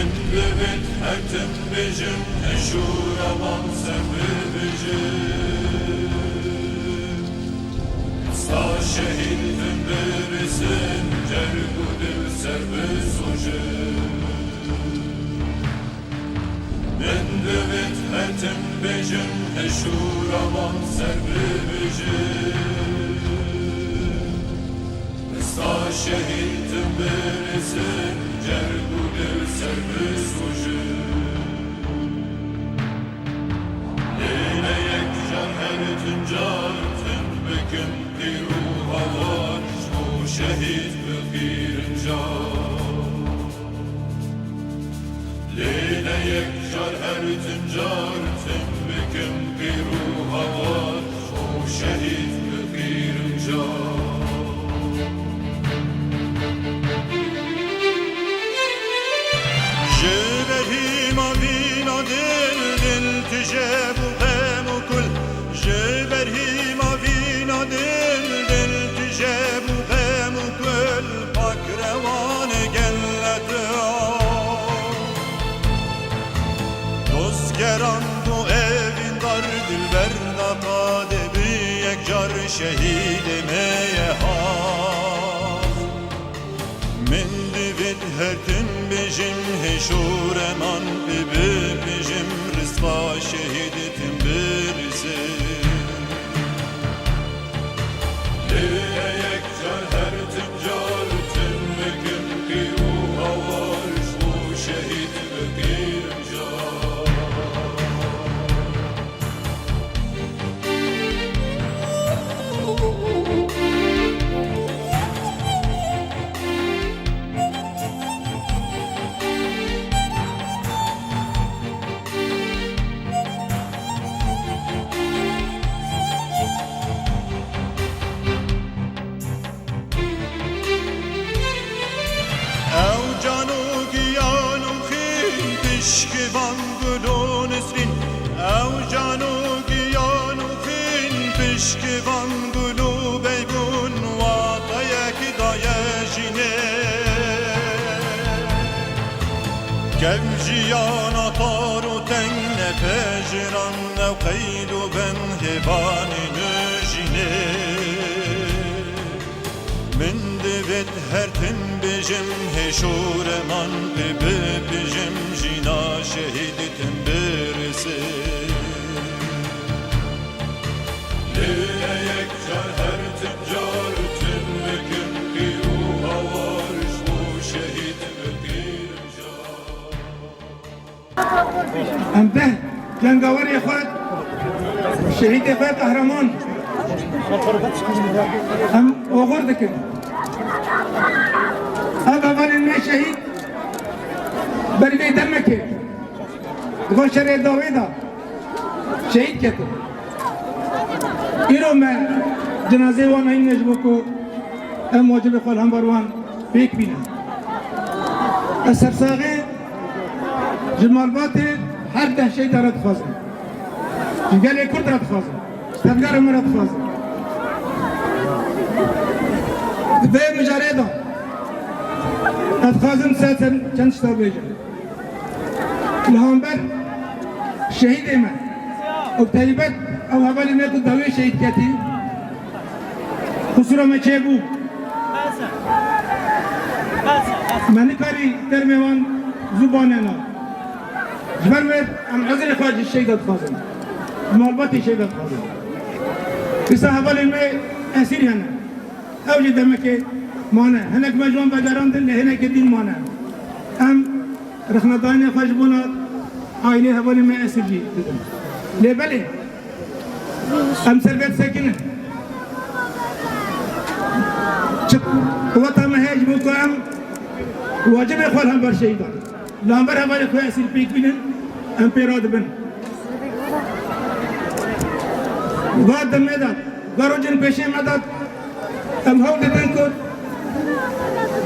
من ببت هتم بجم هشور من سبب بجم ستا şehittim berisin cergudil serbest hocam من ببت هتم بجم هشور من سبب بجم ستا şehittim berisin cergudil serbest hocam بكم قيروها وارجو شهيد بغير نجار ليلة يكجر هرتم جارتم بكم قيروها وارجو شهيد بغير نجار جبهي ما بينا دل دل تجاب وغام وكل جبهي ما بينا دل دل تجاب وغام وكل بكروان قلت دزگران تو evin dar dilber naqade büyük car şehid meyeha من دفت هرتم بجم هشور من ببجم رزقا شهيدتم برسي ليلة يكجر هرتم جارتم بكم قيروها وارجو شهيد بغير جار Pişkivan gülün isrin Ev canu giyanu fin Pişkivan gülü beybun Vataya ki daya jine Kevciyan ataru tenne pejran Ev kaydu ben hevani nüjine من دبت هرتم بجم هشور من ببجم جنا شهيدتم برسي ليلة يكجر هرتم جارتم بكم قيروها وارجو شهيد بغير جار امده جنگاور خود شهید خود قهرمان هم اوغور دکن هذا اول ما شهید بری دمکه دکان شرع داویدا شهید کتو ایرو من جنازه وان این نجبو کو ام واجب خال هم بروان بیک بینم السرساغه جمال هر ده شهید دارد خوازم جنگل کرد دارد خوازم تبگار مرد خوازم به مجرده اتخاذم ساتن چند شتا بیجم لهانبر شهید من و طیبت او حوالی من تو داوی شهید کتی خسورا من چه بو من کاری در میوان زبانه نا جبر وید ام عذر خواهد شهید اتخاذم معلوماتی شهید اتخاذم بسا حوالی من اسیر هنه اوجه دمکه مانه هنک مجوان بدران دل هنک دین مانه ام رخنا داینه خوش بونا آینه حوالی من اسیر جی دیدم لیبلی ام سربیت سکنه وطا مهیج بوکو ام واجب خوال هم بر شهیدان لامبر حوالی خواه اسیر پیک بینن ام پیراد بن واد دم نداد گارو جن پیشه مداد ام هول دن کو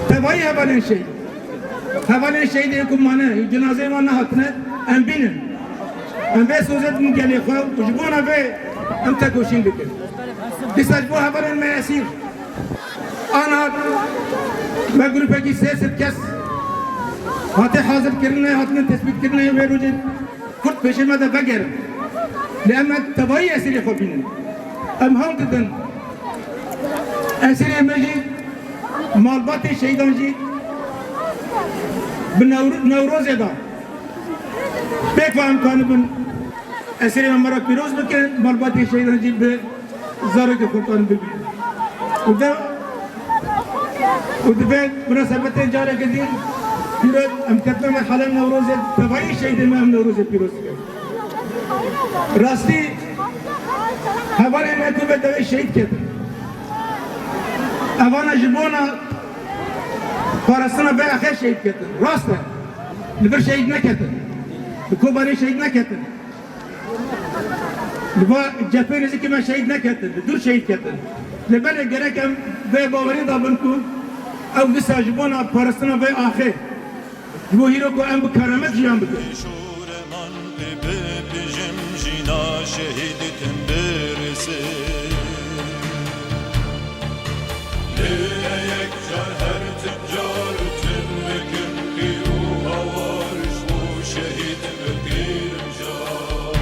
تبایی حوالین شهید حوالین شهید یکم مانه جنازه ما نهاتنه ام بینن ام به سوزت من گلی خواه وجبونا به ام تکوشین بکن دیساج بو حوالین من اسیر آنها ما گروپه کی 300 کس هاته حاضر کرنه هاتن تثبیت کرنه و روزی کرد پیش ما ده بگیرم لأن تبایی اسیری خوب بینن ام هم دادن اسیری مجی مالبات شهیدان جی به نوروز دا پیک و امکان بن اسیری مرا پیروز بکن مالبات شهیدان جی به زارک خودتان ببین و ده مناسبت جاره کدین پیروز ام کتنا مرحله نوروز تبایی شهید ما هم نوروز پیروز کرد راستی هوای ما تو به دوی شهید کرد اوانا جبونا پارستانا به آخر شهید کرد راسته لبر شهید نکردن بکوبانی شهید نکردن لبا جبهه نزدیکی من شهید نکردن دور شهید کردن لبر گرکم به باوری دابن کو او دسا جبونا پارستانا به آخر لبا هیرو کو ام بکرامت جیان بکن شورمان ببیجم جینا شهیدتم برسه لیه یک جار هر تبجار تم بکن پیرو هوارش و شهید بگیرم جار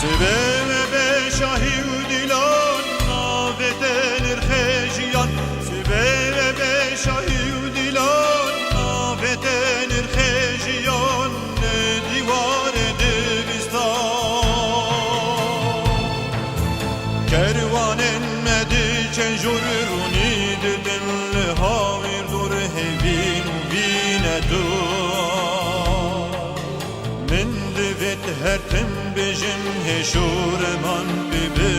سبب به شاهی و دیلان ناویدن ارخیجیان سبب به شاهی و دیلان ناویدن ارخیجیان دیوار دبستان kervanın mediçen jurruni dedin lehavir dur hevin u bine du min devet her tem bejim heşureman bebe